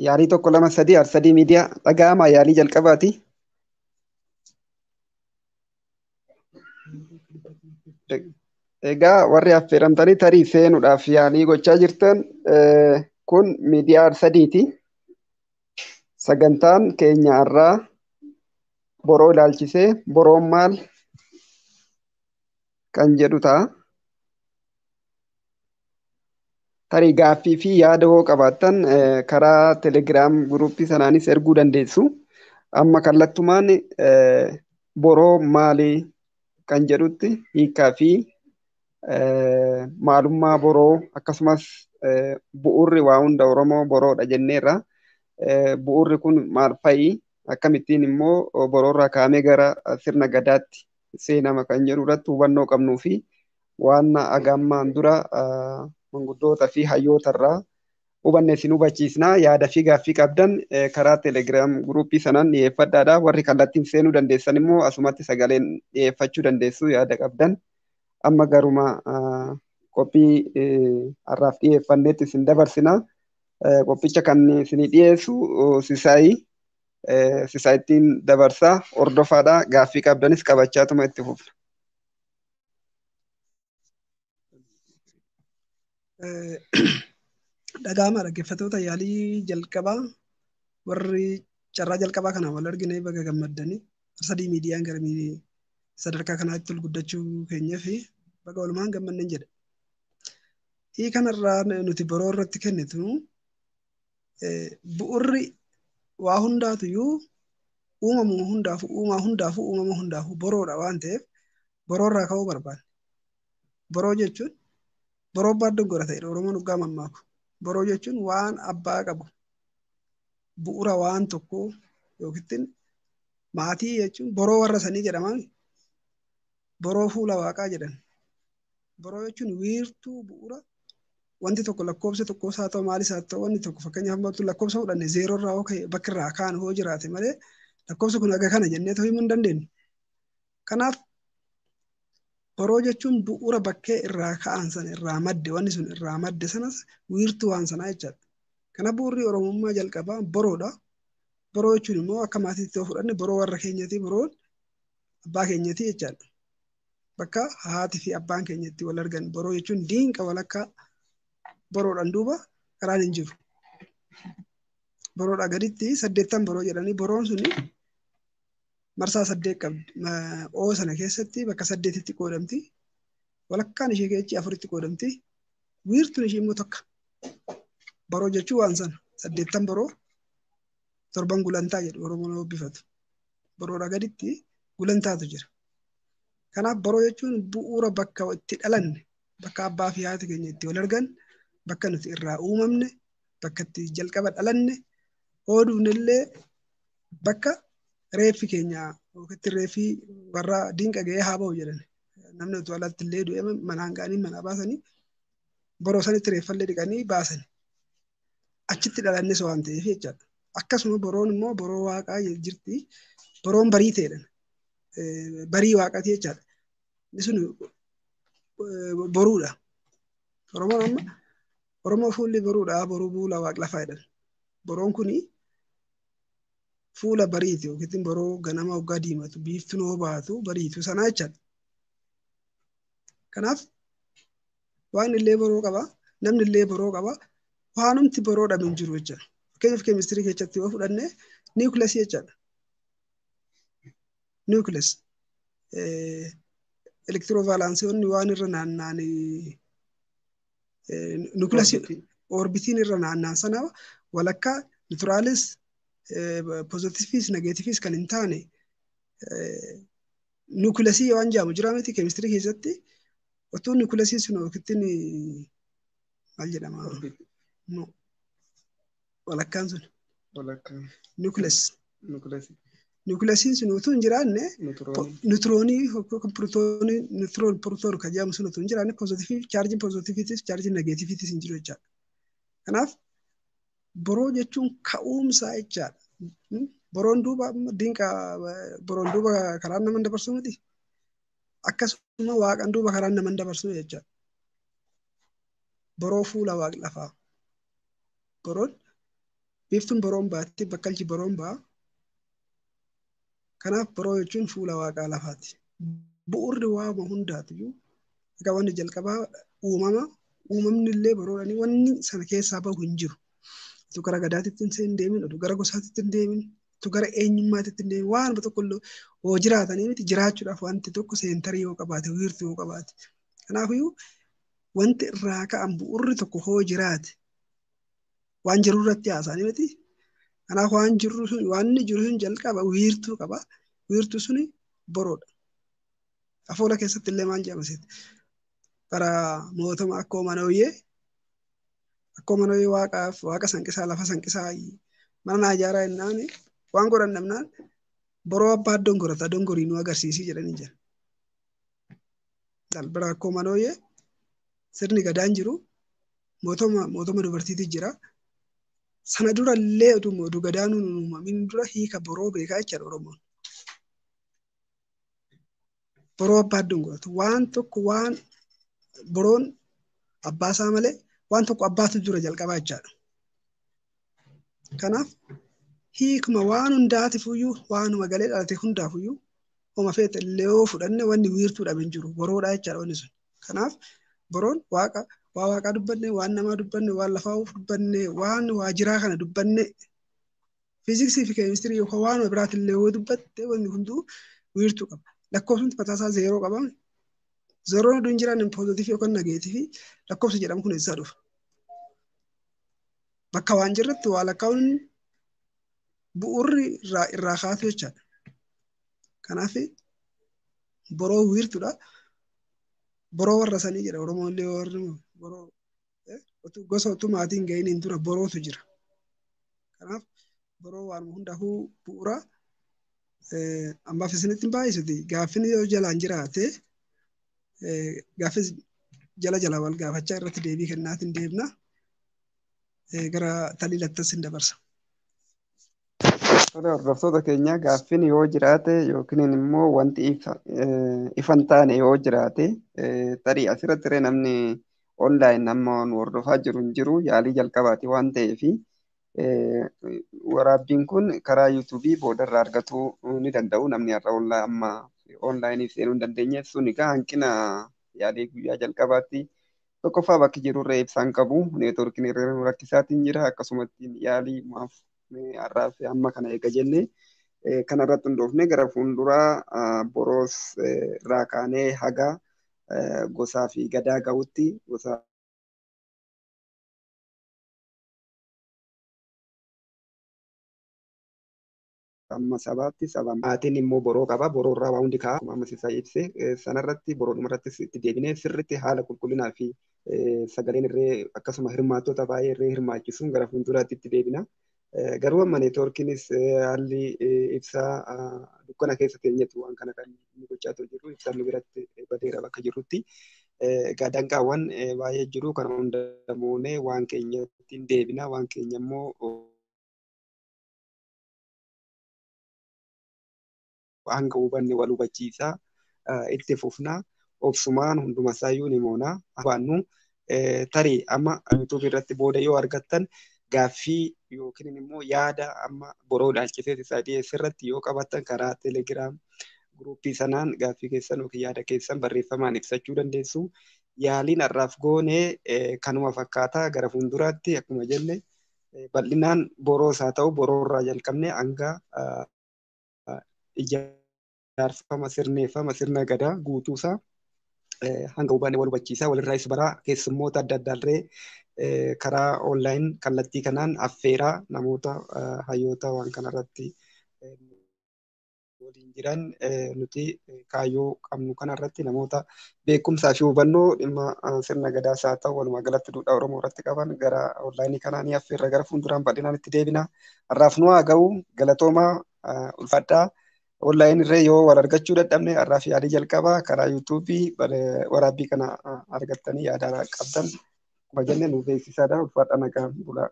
Yaalii tokko lama sadii ar-sadii miidiyaa dhaga'ama yaalii jalqabaati. Egaa warri affeeramtanii tarii seenuudhaaf yaalii gochaa jirtan kun miidiyaa ar-sadiiti. Sagantaan keenya irraa boroo ilaalchisee boroon maal kan jedhu ta'a. Tarii gaaffii fi yaada hoo qabaattan karaa telegiraam guruppii sanaanis erguu dandeessu. Amma kallattumaan boroo maalii kan jedhutti hiikaa fi maalummaa boroo akkasumas bu'uurri waa hunda Oromoo boroodha jenneerra. Bu'uurri kun maal fa'i? Akkamittiin immoo boroorraa kaamee gara sirna gadaatti seenama kan jedhu irratti hubannoo qabnuu fi waan agammaan dura manguddootaa fi hayyoota irraa hubanne isin hubachiisna. Yaada fi gaaffii qabdan karaa telegiraam guruppii sanaan dhiyeeffadhaadha. Warri kallattiin seenuu dandeessan immoo asumatti sagaleen dhiyeeffachuu dandeessu yaada qabdan. Amma garuma qophii har'aaf dhiyeeffanneetti isin dabarsina. Qophicha kan isinii dhiyeessu Sisaayittiin dabarsaa hordofaadha. Gaaffii qabdanis qabachaatuma itti fufna. Dhaga'ama dhaggeeffattoota yaalii jalqabaa warri carraa jalqabaa kana wal argine baga gammaddanii ar-sadii miidiyaan gara sadarkaa kanaatti ol guddachuu keenyaa fi baga walumaan gammannan jedha. Hii kanarraa nuti boroo irratti kennitu bu'urri waa hundaatuyyuu uumamu hundaafu uumama hundaafu boroodha waan ta'eef boroorraa ka'uu barbaanne. Boroo jechuun boroo baaddoon gora ta'edha. Oromoon dhugaa mammaaku. Boroo jechuun waan abbaa qabu bu'ura waan tokkoo yookiin maatii jechuun boroo warra sanii jedhaman boroo fuula waaqaa jedhan. Boroo jechuun wiirtuu bu'ura wanti tokko lakkoofsa tokkos haa ta'u maalis haa ta'u wanti tokko fakkeenyaaf lakkoofsa fudhanne zeeroo irraa bakka irraa kaan hoo jiraate malee lakkoofsa kun aga kana jennee ta'uu himuu hin dandeenyu. Kanaaf boroo jechuun bu'ura bakkee irraa ka'an sana irraa madde wanni sun irraa madde sanas wiirtuu waan sanaa jechaadha. Kana bu'urri Oromummaa jalqabaa boroodha. Boroo jechuun immoo akka maatiitti yoo fudhanne boroo warra keenyati boroon abbaa keenyati jechaadha. Bakka haati fi abbaan keenyatti wal argan boroo jechuun diinqa walakkaa boroodhaan duuba karaan hin jiru. Boroodhaa gaditti 8 boroo jedhanii boroon suni marsaa 8 qabdi. Oo sana keessatti bakka 8tti qoodamti. Walakkaan ishee keessi 4tti qoodamti. Wiirtuun ishee immoo tokko. Boroo jechuun waan sana 8 boroo 7 gulantaa jedhu Oromoon hobbifatu. Boroodhaa gaditti gulantaatu jira. Kanaaf boroo jechuun bu'uura bakka itti dhalanne bakka abbaa fi haati keenya itti wal argan bakka nuti irraa uumamne bakka itti jalqaba dhalanne oduunillee bakka reeffi keenya yookiin reeffi warra diinqa ga'ee haa ba'u jedhan namni utuu alatti illee du'e manaan ga'anii manaa baasanii boroo sanitti reeffallee dhiqanii baasanii achitti dhalannes waan ta'eef jechaadha. Akkasuma boroon immoo boroo waaqaa jirti. Boroon barii ta'edha. Barii waaqati jechaadha. Inni sun boruudha. Oromoo fuulli boruudha. Boruu fuula waaq lafaa jedhan. Boroon kuni fuula bariiti yookiin boroo ganama hoggaa diimatu biiftuun hoo baatu bariitu sanaa jechaadha. Kanaaf waan illee boroo qaba. Namni illee boroo qaba. Waanumti boroo dhabe hin jiru jechaadha. Fakkeenyaaf keemistirii keessatti yoo fudhanne niwukilasii jechaadha. Niwukilas elektiroovaalaansiyoonni waan irra naanna'an niwukilasii orbitiin irra naanna'an sana walakkaa niwutiraalis poozitiifiis negeetiifiis kan hin taane niwukilasii waan jedhamu jira miti keemistirii keessatti otoo niwukilasii sun yookiin maal jedhama walakkaan sun niwukilaasiin sun otoo hin jiraanne niwutiroonii pirotoonii pirotoon kan jedhamu sun otoo hin jiraanne chaarjiin poozitiifiitis chaarjiin negeetiifiitis hin jiru jechaadha. Kanaaf boroo jechuun ka'umsaa jechaadha. Boroon duuba diinqa boroon duuba karaan nama dabarsu miti. Akkasuma waaqan duuba karaan nama dabarsu jechaadha. Boroo fuula waaq lafaa. Boroon biiftuun boroon baatti bakkalchi boroon ba'a. Kanaaf boroo jechuun fuula waaqaa lafaati. Bu'uurri waama hundaatiyyuu egaa wanni jalqabaa uumamni illee boroodhani wanni sana keessaa bahu hin jiru. Utuu gara gadaatitti hin deemin, utuu gara gosaatitti hin deemin, utuu gara eenyummaatitti hin deemin waanuma tokko illee hoo jiraatanii miti jiraachuudhaaf wanti tokko seentarii yoo qabaate wiirtuu yoo qabaate. Kanaafiyyuu wanti irraa ka'an bu'uurri tokko hoo jiraate waan jiru irratti haasa'anii miti. Kanaaf waan jiru sun jalqaba wiirtuu qaba. Wiirtuu suni boroodha. Afoola keessatti illee maal jedhama bara mootoma akkoo manooyyee waaqa sanqisaa lafa sanqisaa mana naa ijaaraa jennaan waan godhan dhabnaan boroo abbaa dongorata dongorii nu agarsiisii jedhanii jira. Bara akkoo manooyyee sirni gadaan jiru mootoma dubartiitu jira. Sana dura illee oduu gadaanuun uumamin dura hiika boroo beekaa jechaadha Oromoon. Boroo abbaa dongoratu waan tokko waan boroon abbaasaa malee waan tokko abbaatu dura jalqabaa jechaadha. Kanaaf hiikuma waan hundaatifuyyuu waanuma galee dhalate hundaafuyyuu oma feete illee yoo fudhanne wanni wiirtuu dhabe hin jiru boroodha jechaadha wanni sun. Kanaaf boroon waa waaqaa dubbanne, waan namaa dubbanne, waan lafaa dubbanne, waan waajiraa kana dubbanne fiiziksii fi keemistirii yookaan waanuma biraati illee yoo dubbatte wanni hunduu wiirtuu qaba. Lakkoofsumti mataasaa zeeroo qaba. Zeeroon oduu hin jiraanne poozitiivii yookaan negeetiivii lakkoofsa jedhamu kun eessaa dhufa? Bakka waan jirretti waa lakkaa'uun bu'uurri irraa kaatu jechaadha. Kanaaf boroo wiirtuudha. Boroo warra sanii jedha Oromoon illee warri boroo gosa utuu maatiin ga'iniin dura borootu jira. Kanaaf boroo waan hundaafuu bu'uura. Ammaaf isinitti hin baay'isuti. Gaaffiin yoo jalaan jiraate gaaffis jala wal gaafachaa irratti deebii kennaatiin deemna. Gara taliilattas hin dabarsa. Hordoftoota keenya gaaffiin yoo jiraate yookiin immoo wanti ifan taane yoo jiraate tarii asirratti namni online amma nu hordofaa jiru hin jiru yaalii jalqabaati waan ta'eef waraabbiin kun karaa yuutuubii boodarraa argatuu ni danda'u. Namni har'a amma onlaayinii seenuu hin dandeenye sun egaa hanqina yaalii guyyaa jalqabaatti tokkoffaa bakki jirurra ibsaan qabu neetworkiin irra rakkisaatiin jira akkasumatti yaalii maaf har'aa fi amma kana eega jenne kanarratti hundoofne gara fuulduraa boroos irraa kaanee haga gosaa fi gadaa ga'utti gosa amma sabaatti saba maatiin immoo boroo qaba boroo irraa waa hundi ka'a amma sisaa ibse sanarratti boroodhuma irrattis itti deebinee sirritti haala qulqullinaa fi sagaleen irree akkasuma hirmaattota baay'ee irree hirmaachisuun gara fuulduraatti itti deebina. Garuu amma neetworkiinis haalli ibsaa dukkana keessa teenyetu waan kana kan inni gochaa jiru ibsaan nu biratti badeera bakka jirrutti. Egaa danqaawwan baay'ee jiru kana hunda muunee waan keenyatti hin deebina waan keenya immoo hanga hubanne wal hubachiisaa itti fufnaa obsumaan hunduma isaayyuu ni moona afaannu tarii amma yuutuubii irratti booda yoo argattan gaaffii yookiin immoo yaada amma boroo dhaalchisee isaa dhiyeesse irratti yoo qabattan karaa teelegiraam guruupii sanaan gaaffii keessan yookiin yaada keessan barreeffamaan ibsachuu dandeessu. Yaaliin har'aaf goonee kanuma fakkaataa gara fuulduraatti akkuma jenne bal'inaan boroos haa ta'u boroorraa jalqabne hanga ijaarfama sirneeffama sirna gadaa guutuusaa hanga hubanne wal hubachiisaa walirraa isa baraa keessummoota adda addaallee karaa online kallattii kanaan affeeraa namoota hayyoota waan kanarratti waliin jiran nuti kaayyoo qabnu kanarratti namoota beekumsaa fi hubannoo dhimma sirna gadaas haa ta'u walumaa galatti duudhaa Oromoo irratti qaban gara online kanaa ni affeerra gara fuulduraan bal'inaan itti deebina. Har'aaf nu haa ga'u galatoomaa ulfaadhaa. Online irree yoo wal argachuu dadhabne har'aa fi yaalii jalqabaa karaa yuutuubii waraabbii kana argattanii yaada qabdan kuma jenne nu beeksisaadha ulfaadha nagaan bulaa.